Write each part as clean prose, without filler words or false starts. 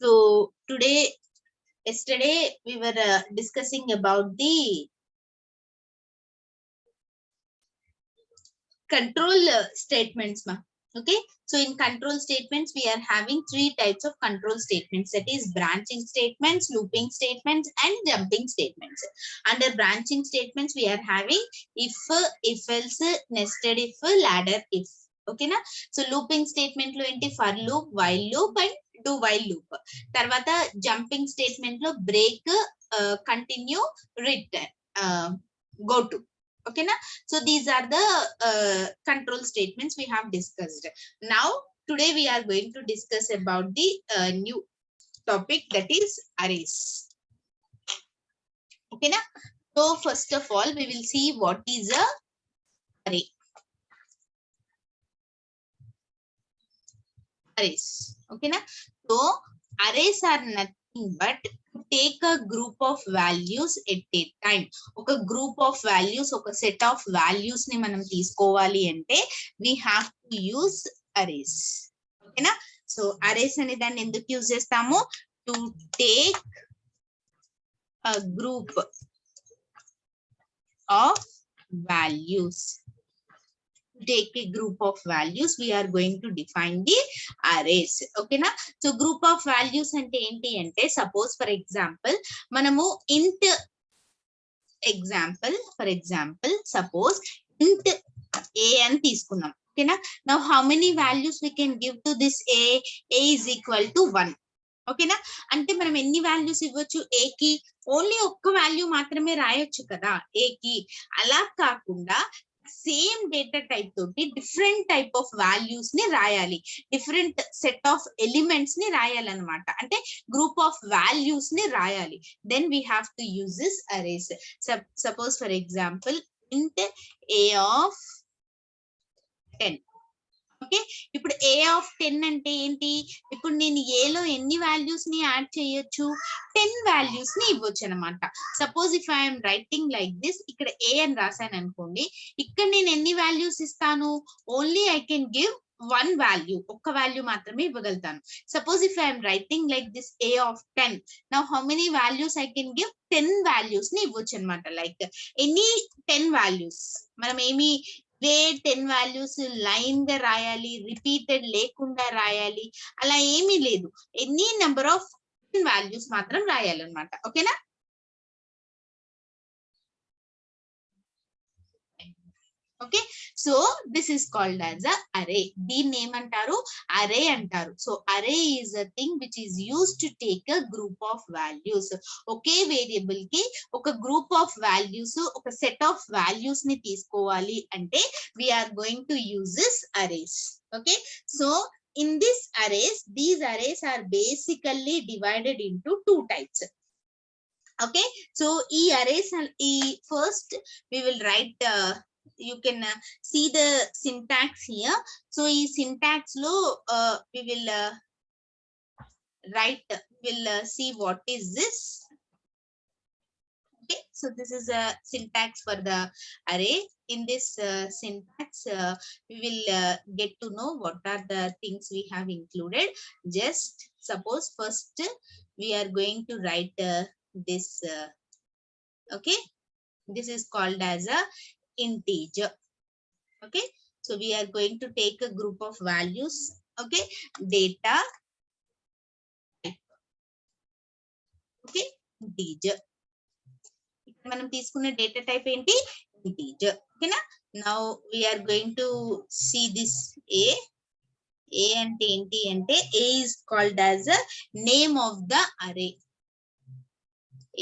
So yesterday we were discussing about the control statements, ma. Okay, so in control statements we are having three types of control statements, that is branching statements, looping statements, and jumping statements. Under branching statements we are having if else, nested if, ladder if. Okay na. So looping statement lo enti for loop, while loop, and do while loop. Tarvata jumping statement lo break, continue, return, go to. Okay na. So these are the control statements we have discussed. Now today we are going to discuss about the new topic, that is arrays. Okay na. So first of all we will see what is a array. Arrays. Okay na. So arrays are nothing but take a group of values at a time. ఒక group of values, ఒక set of values ని మనం తీసుకోవాలి అంటే we have to use arrays. ఓకేనా. So arrays అనే దాన్ని ఎందుకు యూజ్ చేస్తాము? To take a group of values. Take a group of values, we are going to define the arrays. Okay na. So group of values ante enti ante, suppose for example manamu int for example suppose int a అని తీసుకున్నాం. Okay na. Now how many values we can give to this a is equal to 1. ఓకేనా. అంటే మనం ఎన్ని values ఇవ్వచ్చు a కి? Only ఒక్క value మాత్రమే రాయొచ్చు కదా a కి. అలా కాకుండా సేమ్ డేటా టైప్ తోటి డిఫరెంట్ టైప్ ఆఫ్ వాల్యూస్ ని రాయాలి, డిఫరెంట్ సెట్ ఆఫ్ ఎలిమెంట్స్ ని రాయాలన్నమాట. అంటే గ్రూప్ ఆఫ్ వాల్యూస్ ని రాయాలి. Then we have to use this arrays. Suppose for example int a of 10. Okay. ఇప్పుడు a ఆఫ్ 10 అంటే ఏంటి? ఇప్పుడు నేను a లో ఎన్ని వాల్యూస్ ని యాడ్ చేయొచ్చు? 10 వాల్యూస్ ని ఇవ్వచ్చు అనమాట. Suppose if I'm writing like this, ఇక్కడ a అని రాశాను అనుకోండి, ఇక్కడ నేను ఎన్ని వాల్యూస్ ఇస్తాను? Only I can give 1 value, ఒక్క వాల్యూ మాత్రమే ఇవ్వగలుగుతాను. Suppose if I'm writing like this a of 10, now how many values I can give? 10 values ని ఇవ్వచ్చు అనమాట. Like any 10 values. మనం ఏమి 10 వాల్యూస్ లైన్ గా రాయాలి, రిపీటెడ్ లేకుండా రాయాలి, అలా ఏమీ లేదు. ఎనీ నెంబర్ ఆఫ్ వాల్యూస్ మాత్రం రాయాలన్నమాట. ఓకేనా. Okay. So this is called as a array. దీన్ని ఏమంటారు? అరే అంటారు. So array is a thing which is use to take a group of values. ఒకే వేరియబుల్ కి ఒక గ్రూప్ ఆఫ్ వాల్యూస్, ఒక సెట్ ఆఫ్ వాల్యూస్ ని తీసుకోవాలి అంటే we are going to use this arrays. Okay. So in this arrays, these arrays are basically divided into two types. Okay. So e arrays, first we will write, you can see the syntax here. So e syntax lo we will write, we'll see what is this. Okay. So this is a syntax for the array. In this syntax we will get to know what are the things we have included. Just suppose first we are going to write this. Okay. This is called as a integer. Okay. So we are going to take a group of values. Okay. Data type. Okay. Integer. మనం తీసుకున్న data type ఏంటి? Integer. ఓకేనా. Now we are going to see this a. a అంటే ఏంటి అంటే a is called as a name of the array.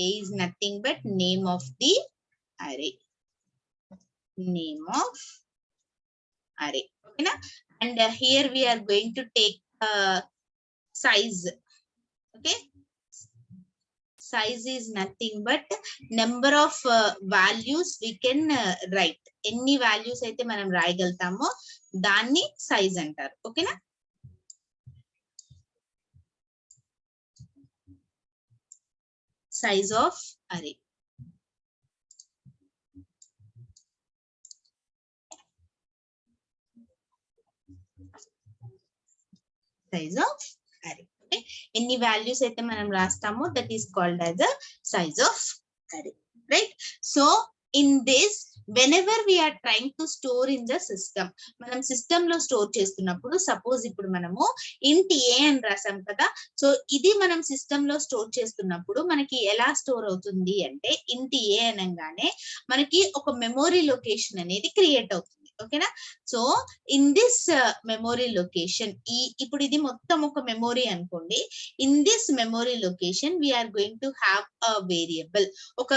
a is nothing but name of the array. Name of array. Okay na? And here we are going to take size. Okay. Size is nothing but number of values we can write. ఎన్ని values అయితే మనం రాయగలుగుతామో దాన్ని size అంటారు. ఓకేనా. Size of array. size of array. ఎన్ని values అయితే మనం రాస్తామో that is called as a size of array, right? So in this whenever we are trying to store in the system, మనం సిస్టమ్ లో స్టోర్ చేస్తున్నప్పుడు suppose ఇప్పుడు మనము ఇంట్ ఏ అని రాసాం కదా, సో ఇది మనం సిస్టమ్ లో స్టోర్ చేస్తున్నప్పుడు మనకి ఎలా స్టోర్ అవుతుంది అంటే ఇంట్ ఏ అనగానే మనకి ఒక మెమొరీ లొకేషన్ అనేది క్రియేట్ అవుతుంది. ఓకేనా? So in this memory location, ఇప్పుడు ఇది మొత్తం ఒక మెమొరీ అనుకోండి. In this memory location we are going to have a variable. ఒక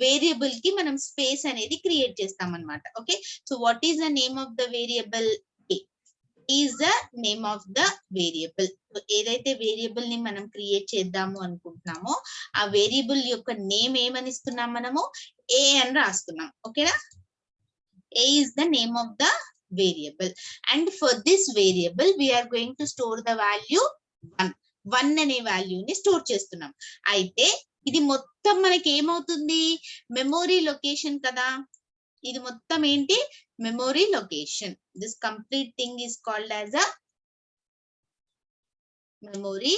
వేరియబుల్ కి మనం స్పేస్ అనేది క్రియేట్ చేస్తాం అనమాట. Okay, so what is the name of the variable? Is the name of the variable. ఏదైతే వేరియబుల్ ని మనం క్రియేట్ చేద్దాము అనుకుంటున్నామో ఆ వేరియబుల్ యొక్క నేమ్ ఏమని ఇస్తున్నాం మనము? ఏ అని రాస్తున్నాం. ఓకేనా? A is the name of the variable, and for this variable we are going to store the value 1 అనే వాల్యూని స్టోర్ చేస్తున్నాం. అయితే ఇది మొత్తం మనకి ఏమవుతుంది? మెమొరీ లొకేషన్ కదా. ఇది మొత్తం ఏంటి? Memory location. This complete thing is called as a memory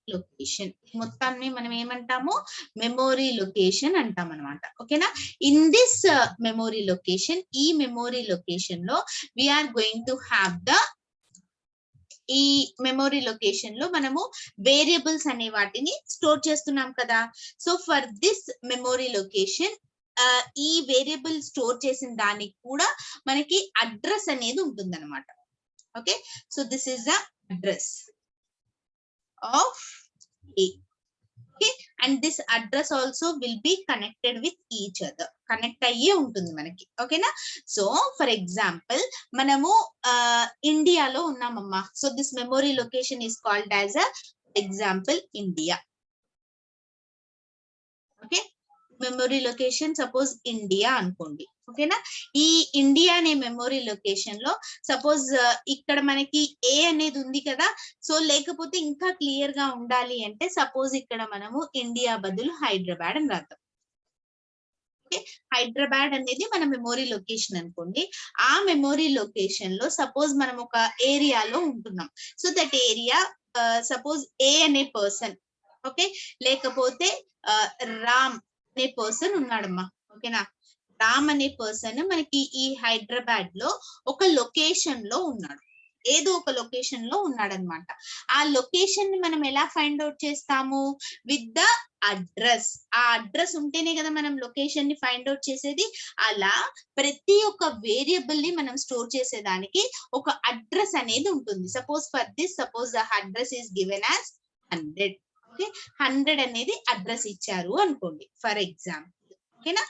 location. మొత్తాన్ని మనం ఏమంటాము? మెమొరీ లొకేషన్ అంటాం అనమాట. ఓకేనా? ఇన్ దిస్ మెమొరీ లొకేషన్, ఈ మెమొరీ లొకేషన్ లో we are going to have the, ఈ మెమొరీ లొకేషన్ లో మనము వేరియబుల్స్ అనే వాటిని స్టోర్ చేస్తున్నాం కదా. So for this memory location, ఈ వేరియబుల్ స్టోర్ చేసిన దానికి కూడా మనకి అడ్రస్ అనేది ఉంటుంది అనమాట. Okay, so this is the address of A. Okay, and this address also will be connected with each other. Connect అయ్యే ఉంటుంది మనకి. ఓకేనా? సో ఫర్ ఎగ్జాంపుల్ మనము ఇండియాలో ఉన్నామమ్మా. So this memory location is called as a example India. Okay, memory location suppose India అనుకోండి. ఓకేనా? ఈ ఇండియా అనే మెమొరీ లొకేషన్ లో సపోజ్ ఇక్కడ మనకి ఏ అనేది ఉంది కదా. సో లేకపోతే ఇంకా క్లియర్ గా ఉండాలి అంటే సపోజ్ ఇక్కడ మనము ఇండియా బదులు హైదరాబాద్ అని రాద్దాం. ఓకే, హైదరాబాద్ అనేది మన మెమొరీ లొకేషన్ అనుకోండి. ఆ మెమొరీ లొకేషన్ లో సపోజ్ మనం ఒక ఏరియాలో ఉంటున్నాం. సో దట్ ఏరియా సపోజ్ ఏ అనే పర్సన్, ఓకే, లేకపోతే రామ్ అనే పర్సన్ ఉన్నాడమ్మా. ఓకేనా? రామ్ అనే పర్సన్ మనకి ఈ హైదరాబాద్ లో ఒక లొకేషన్ లో ఉన్నాడు. ఏదో ఒక లొకేషన్ లో ఉన్నాడనమాట. ఆ లొకేషన్ ని మనం ఎలా ఫైండ్ అవుట్ చేస్తాము? With the address. ఆ అడ్రస్ ఉంటేనే కదా మనం లొకేషన్ ని ఫైండ్ అవుట్ చేసేది. అలా ప్రతి ఒక్క వేరియబుల్ ని మనం స్టోర్ చేసేదానికి ఒక అడ్రస్ అనేది ఉంటుంది. Suppose for this, suppose the address is given as 100. Okay, 100 అనేది అడ్రస్ ఇచ్చారు అనుకోండి ఫర్ ఎగ్జాంపుల్. ఓకేనా?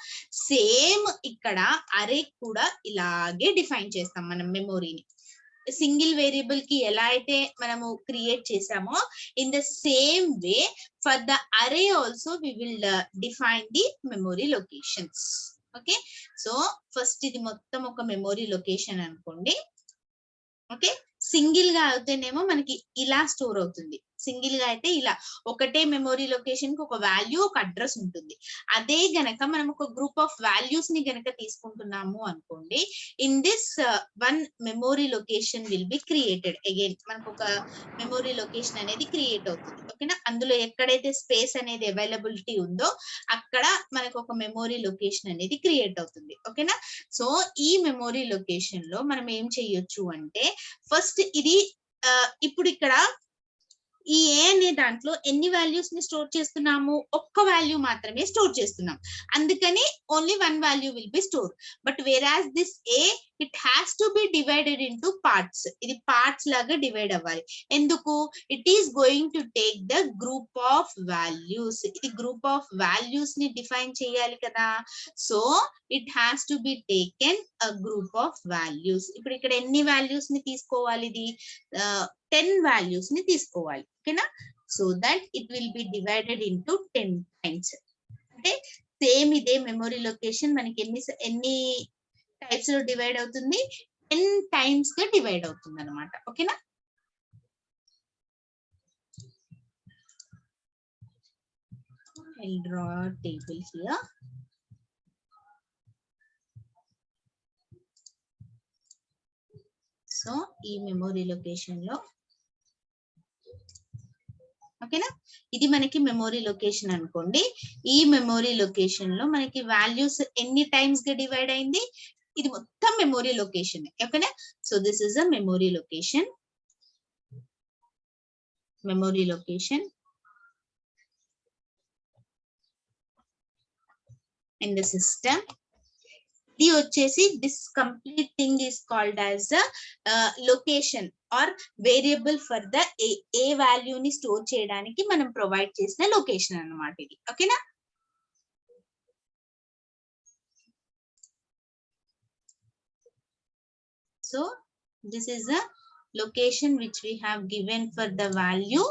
సేమ్ ఇక్కడ అరే కూడా ఇలాగే డిఫైన్ చేస్తాం మనం మెమొరీని. సింగిల్ వేరియబుల్ కి ఎలా అయితే మనము క్రియేట్ చేసామో in the same way for the array also we will define the memory locations. Okay, so first ఇది మొత్తం ఒక మెమొరీ లొకేషన్ అనుకోండి. ఓకే, సింగిల్ గా అయితేనేమో మనకి ఇలా స్టోర్ అవుతుంది. సింగిల్ గా అయితే ఇలా ఒకటే మెమొరీ లొకేషన్ కి ఒక వాల్యూ, ఒక అడ్రస్ ఉంటుంది. అదే గనక మనం ఒక గ్రూప్ ఆఫ్ వాల్యూస్ ని గనక తీసుకుంటున్నాము అనుకోండి, in this one memory location will be created. Again మనకు ఒక మెమొరీ లొకేషన్ అనేది క్రియేట్ అవుతుంది. ఓకేనా? అందులో ఎక్కడైతే స్పేస్ అనేది అవైలబిలిటీ ఉందో అక్కడ మనకు ఒక మెమొరీ లొకేషన్ అనేది క్రియేట్ అవుతుంది. ఓకేనా? సో ఈ మెమొరీ లొకేషన్ లో మనం ఏం చెయ్యొచ్చు అంటే ఫస్ట్ ఇది ఇప్పుడు ఇక్కడ ఈ ఏ అనే దాంట్లో ఎన్ని వాల్యూస్ ని స్టోర్ చేస్తున్నాము? ఒక్క వాల్యూ మాత్రమే స్టోర్ చేస్తున్నాం. అందుకని only 1 value will be store. But వేరాస్ this A it has to be divided into parts. ఇది పార్ట్స్ లాగా డివైడ్ అవ్వాలి. ఎందుకు? It is going to take the group of values. ఇది గ్రూప్ ఆఫ్ వాల్యూస్ ని define చేయాలి కదా. So it has to be taken a group of values. ఇప్పుడు ఇక్కడ ఎన్ని వాల్యూస్ ని తీసుకోవాలి? ఇది 10 వాల్యూస్ ని తీసుకోవాలి. ఓకేనా? So that it will be divided into 10 times. అంటే సేమ్ ఇదే మెమొరీ లొకేషన్ మనకి ఎన్ని టైప్స్ లో డివైడ్ అవుతుంది? 10 టైమ్స్ గా డివైడ్ అవుతుంది అనమాట. ఓకేనా? I'll draw a table here. So ఈ మెమొరీ లొకేషన్ లో ఓకేనా, ఇది మనకి మెమొరీ లొకేషన్ అనుకోండి. ఈ మెమొరీ లొకేషన్ లో మనకి వాల్యూస్ ఎన్ని టైమ్స్ గా డివైడ్ అయింది, ఇది మొత్తం మెమొరీ లొకేషన్. ఓకేనా, so this is a memory location. Memory location in the system. ఇది వచ్చేసి this complete thing is called as a location or variable for the a value ని స్టోర్ చేయడానికి మనం ప్రొవైడ్ చేసిన లొకేషన్ అన్నమాట ఇది. ఓకేనా, so this is a location which we have given for the value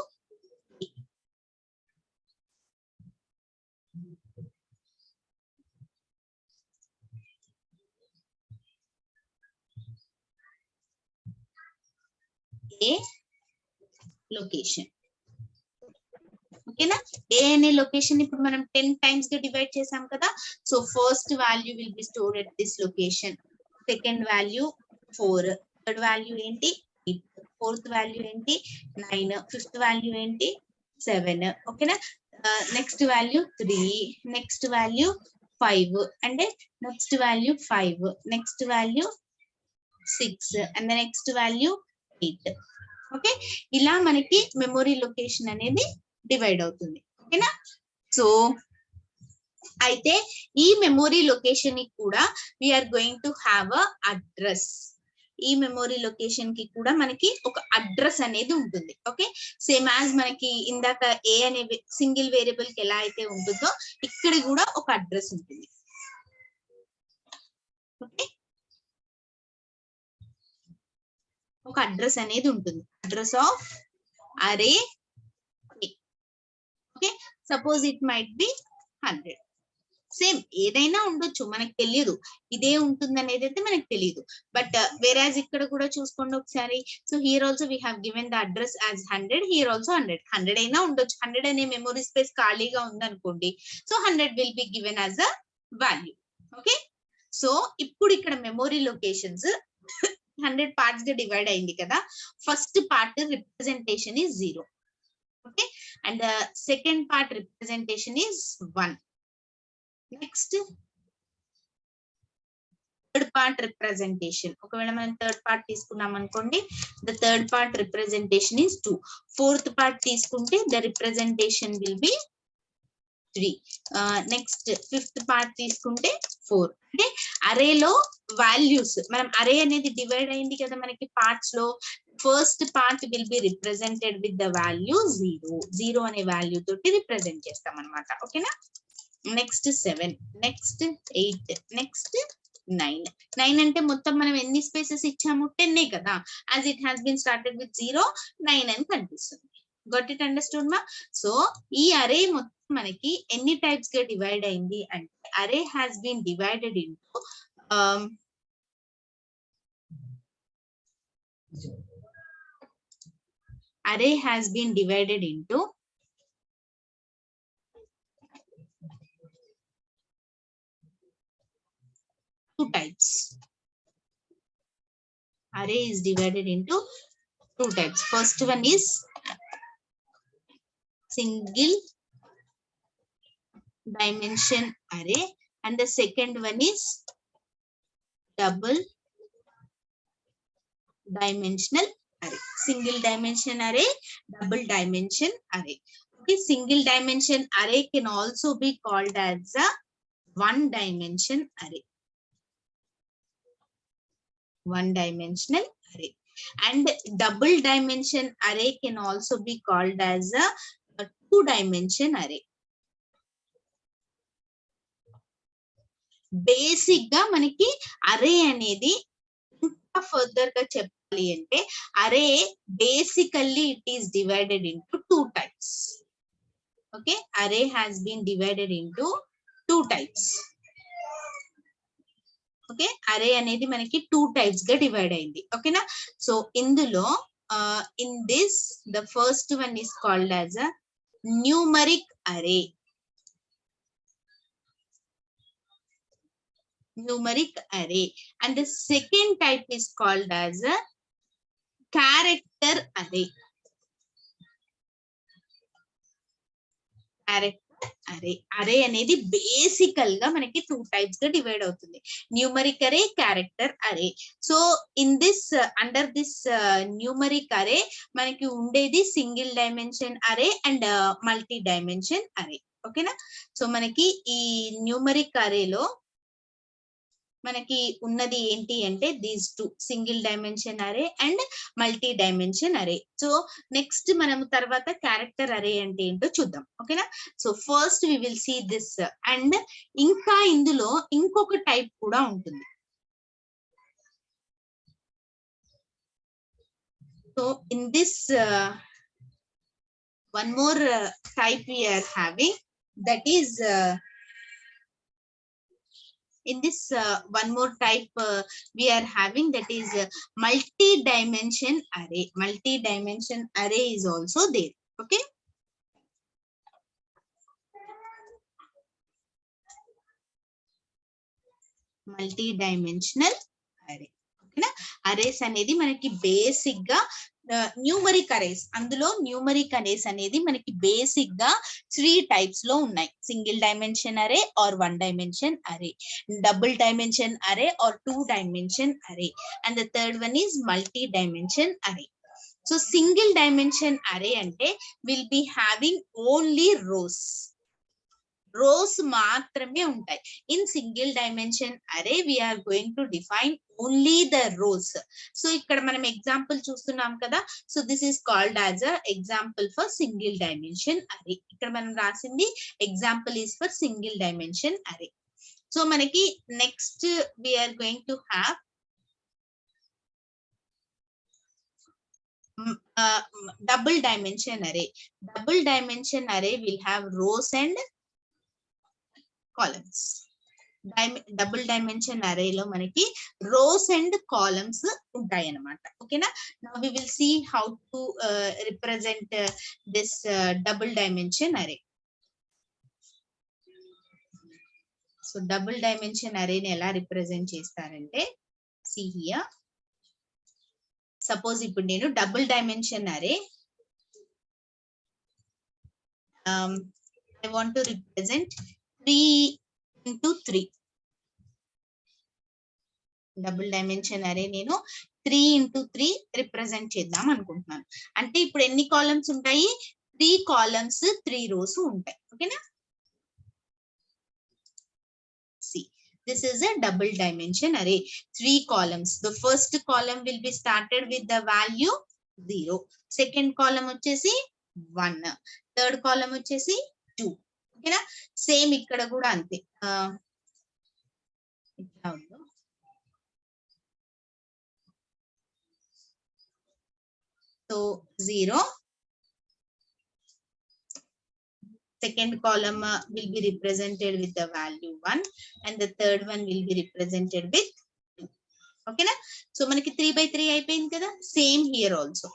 a location. ఓకేనా, ఏ అనే location ఇప్పుడు మనం 10 టైమ్స్ గా డివైడ్ చేసాం కదా. So first value will be stored at this location, second value 4, third value ఏంటి 8, ఫోర్త్ వాల్యూ ఏంటి 9, fifth value ఏంటి 7. ఓకేనా, next value 3, next value 5, and next value 5, next value 6, and next value 8. Okay, ఇలా మనకి memory location అనేది divide అవుతుంది. ఓకేనా, so అయితే ఈ మెమొరీ లొకేషన్ కి కూడా we are going to have a address. ఈ మెమొరీ లొకేషన్ కి కూడా మనకి ఒక అడ్రస్ అనేది ఉంటుంది. ఓకే, సేమ్ యాజ్ మనకి ఇందాక ఏ అనే సింగిల్ వేరియబుల్ కి ఎలా అయితే ఉంటుందో ఇక్కడ కూడా ఒక అడ్రస్ ఉంటుంది. ఓకే, ఒక అడ్రస్ అనేది ఉంటుంది, అడ్రస్ ఆఫ్ అరే. Okay, suppose it might be 100. Same ఏదైనా ఉండొచ్చు, మనకు తెలియదు ఇదే ఉంటుంది అనేది అయితే మనకు తెలియదు. బట్ వేరాజ్ ఇక్కడ కూడా చూసుకోండి ఒకసారి. So here also we have given the address as 100, here also 100 అయినా ఉండొచ్చు. 100 అనే మెమొరీ స్పేస్ ఖాళీగా ఉందనుకోండి, so 100 will be given as a value. Okay, so ఇప్పుడు ఇక్కడ మెమొరీ లొకేషన్స్ 100 పార్ట్స్ గా డివైడ్ అయింది కదా. First part representation is 0. Okay, and the second part representation is 1. Next, third part representation. ఒకవేళ మనం థర్డ్ పార్ట్ తీసుకున్నాం అనుకోండి, the third part representation is 2. Fourth part తీసుకుంటే the representation will be 3. Next fifth part తీసుకుంటే 4. అంటే అరేలో values, మనం అరే అనేది డివైడ్ అయింది కదా మనకి పార్ట్స్ లో. First part will be represented with the value 0 అనే వాల్యూ తోటి రిప్రజెంట్ చేస్తాం అనమాట. ఓకేనా, నెక్స్ట్ 7, నెక్స్ట్ 8, నెక్స్ట్ 9 అంటే మొత్తం మనం ఎన్ని స్పేసెస్ ఇచ్చాము 10 కదా. As it has been started with 0, 9 అని కనిపిస్తుంది. గట్ ఇట్, అండర్స్టూడ్ మా? సో ఈ అరే మొత్తం మనకి ఎన్ని టైప్స్ గా డివైడ్ అయింది అంటే, array has been divided into array has been divided into 2 types. Array is divided into 2 types. First one is single dimension array, and the second one is double dimensional array. Single dimension array, double dimension array. Okay, single dimension array can also be called as a one dimension array. One dimensional array. And double dimension array can also be called as a two dimension array. Basic ga maniki array anedi ఇంకా further గా చెప్పాలి అంటే, array basically it is divided into 2 types. Okay, array has been divided into 2 types. Okay, array అనేది మనకి 2 types గా divide అయింది. ఓకేనా, so ఇందులో in this the first one is called as a numeric అరే. Numeric array, and the second type is called as a character array. Character అరే. అరే అనేది బేసికల్ గా మనకి 2 టైప్స్ గా డివైడ్ అవుతుంది. న్యూమరిక్ అరే, క్యారెక్టర్ అరే. So in this under this numeric అరే మనకి ఉండేది single dimension array and multi dimension అరే. ఓకేనా? సో మనకి ఈ న్యూమరిక్ అరేలో మనకి ఉన్నది ఏంటి అంటే these 2 single dimension array and multi dimension array. So next మనం తర్వాత క్యారెక్టర్ అరే అంటే ఏంటో చూద్దాం. ఓకేనా? So first we will see this. And ఇంకా ఇందులో ఇంకొక టైప్ కూడా ఉంటుంది. So in this one more type we are having, that is in this one more type we are having, that is multi-dimension array. Multi-dimension array is also there. Okay, multi-dimensional array. ఓకేనా? Arrays అనేది మనకి basic గా numeric arrays. అందులో numeric arrays అనేది మనకి basic గా 3 types లో ఉన్నాయి. Single dimension array or 1 dimension array, double dimension array or 2 dimension array, and the third one is multi dimension array. So single dimension array అంటే will be having only rows. Rows మాత్రమే ఉంటాయి. In single dimension array we are going to define only the rows. So ఇక్కడ మనం example చూస్తున్నాం కదా. So this is called as a example for single dimension array. ఇక్కడ మనం రాసింది example is for single dimension array. So మనకి next we are going to have double dimension array. Double dimension array will have rows and columns. Double dimension array లో మనకి rows and columns ఉంటాయి అన్నమాట. ఓకేనా? Now we will see how to represent this double dimension array. So double dimension అరేని ఎలా represent చేస్తారంటే, see here, suppose ఇప్పుడు నేను double dimension array I want to represent 3 into 3. డబుల్ డైమెన్షన్ అరే నేను 3 into 3 రిప్రజెంట్ చేద్దాం అనుకుంటున్నాను. అంటే ఇప్పుడు ఎన్ని కాలమ్స్ ఉంటాయి? 3 కాలమ్స్ 3 రోస్ ఉంటాయి. ఓకేనా? See, this is a double dimension array. 3 columns. The first column will be started with the value 0. Second column వచ్చేసి 1. Third column వచ్చేసి 2. ఓకేనా? సేమ్ ఇక్కడ కూడా అంతే. ఇట్లా ఉందో. So 0. Second column will be represented with the value 1 and the third one will be represented with 2. Okay na? So manaki 3 by 3 అయిపోయింది కదా. Same here also.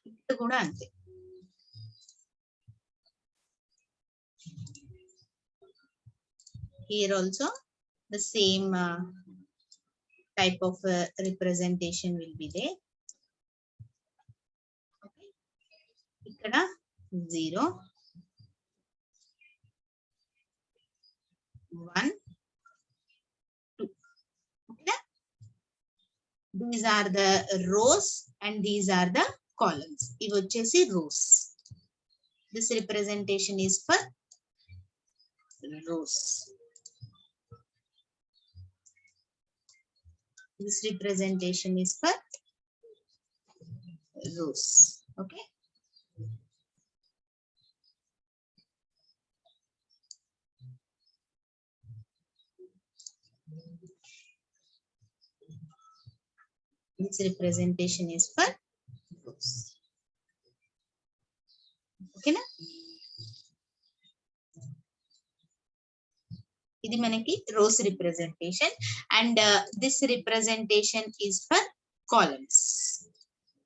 ఇక్కడ కూడా అంతే. Here also the same type of representation will be there. Okay. ఇక్కడ 0, 1, 2. Okay. These are the rows and these are the columns. ఇవి వచ్చేసి rows. This representation is for rows. This representation is for rows. Okay. This representation is for rows. Okay na? ఇది మనకి rows representation and this representation is for columns.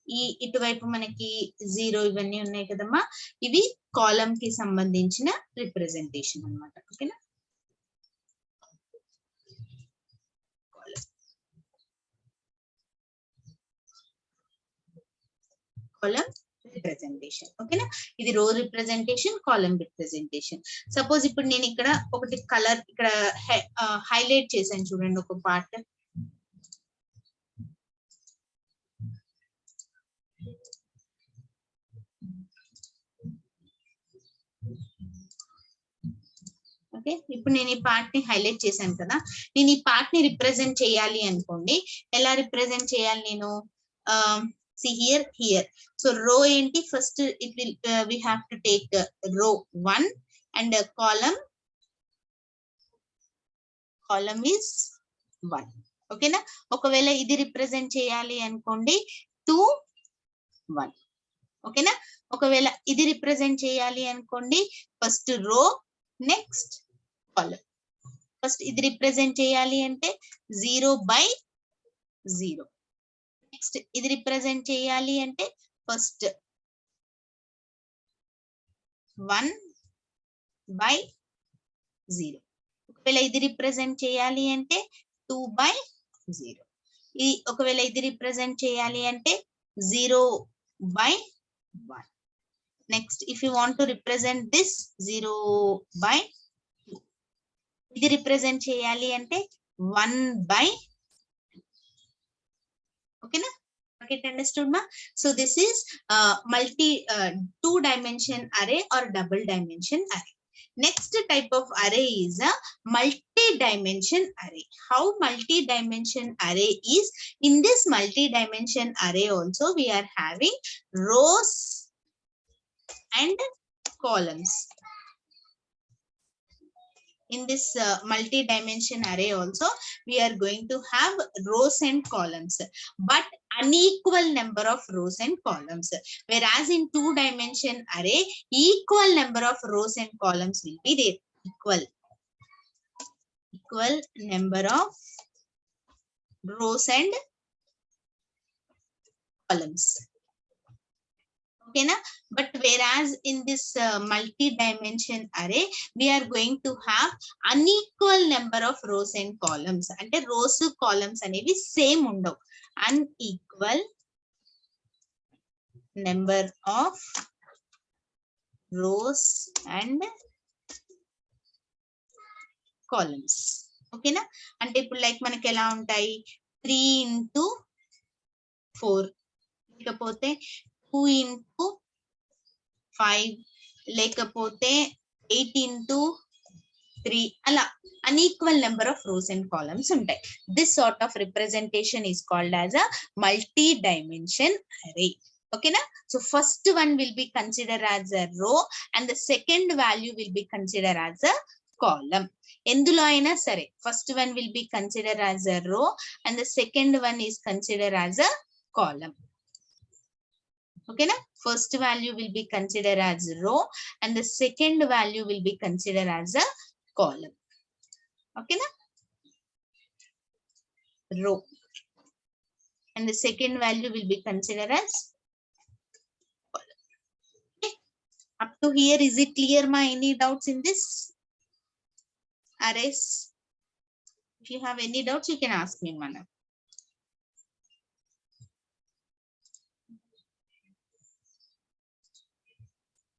ఈ ఇటువైపు మనకి 0 ఇవన్నీ ఉన్నాయి కదమ్మా, ఇవి కాలమ్ కి సంబంధించిన రిప్రజెంటేషన్ అన్నమాట. ఓకేనా? column representation. Okay na, ఇది row representation, column representation. Suppose ఇప్పుడు నేను ఇక్కడ ఒకటి కలర్ ఇక్కడ హైలైట్ చేశాను చూడండి ఒక పార్ట్. ఓకే, ఇప్పుడు నేను ఈ పార్ట్ ని హైలైట్ చేశాను కదా, నేను ఈ పార్ట్ ని రిప్రజెంట్ చేయాలి అనుకోండి. ఎలా రిప్రజెంట్ చేయాలి నేను? see here. So row enti first it will we have to take row 1 and column is 1. okay na, ఒకవేళ ఇది రిప్రజెంట్ చేయాలి అనుకోండి 2 1. okay na, ఒకవేళ ఇది రిప్రజెంట్ చేయాలి అనుకోండి first row next column. First ఇది రిప్రజెంట్ చేయాలి అంటే 0/0. నెక్స్ట్ ఇది రిప్రజెంట్ చేయాలి అంటే ఫస్ట్ 1/0. ఒకవేళ ఇది రిప్రజెంట్ చేయాలి అంటే 2/0. ఇది ఒకవేళ ఇది రిప్రజెంట్ చేయాలి అంటే 0/1. Next if you want to represent this 0/2. ఇది రిప్రజెంట్ చేయాలి అంటే 1/. okay na, okay, understood ma? So this is two dimension array or double dimension array. Next type of array is a multi-dimension array. How multi-dimension array is? In this multi-dimension array also we are having rows and columns. In this multi-dimension array also we are going to have rows and columns, but unequal number of rows and columns. Whereas in two dimension array equal number of rows and columns will be there. Equal number of rows and columns. okay na, but whereas in this multi-dimension array we are going to have unequal number of rows and columns. ante rows columns అనేవి same ఉండవు. unequal number of rows and columns. okay na, అంటే ఇప్పుడు like మనకి ఎలా ఉంటాయి 3 into 4 లేకపోతే 2 into 5 లేకపోతే 8 into 3 అలా unequal number of rows and columns ఉంటాయి. This sort of representation is called as a multi-dimension array. okay na, so first one will be considered as a row and the second value will be considered as a column. ఎందులో అయినా సరే first one will be considered as a row and the second one is considered as a column. okay na, first value will be considered as row and the second value will be considered as a column. okay na, row and the second value will be considered as column. okay, up to here is it clear ma? Any doubts in this arrays? If you have any doubts you can ask me mana.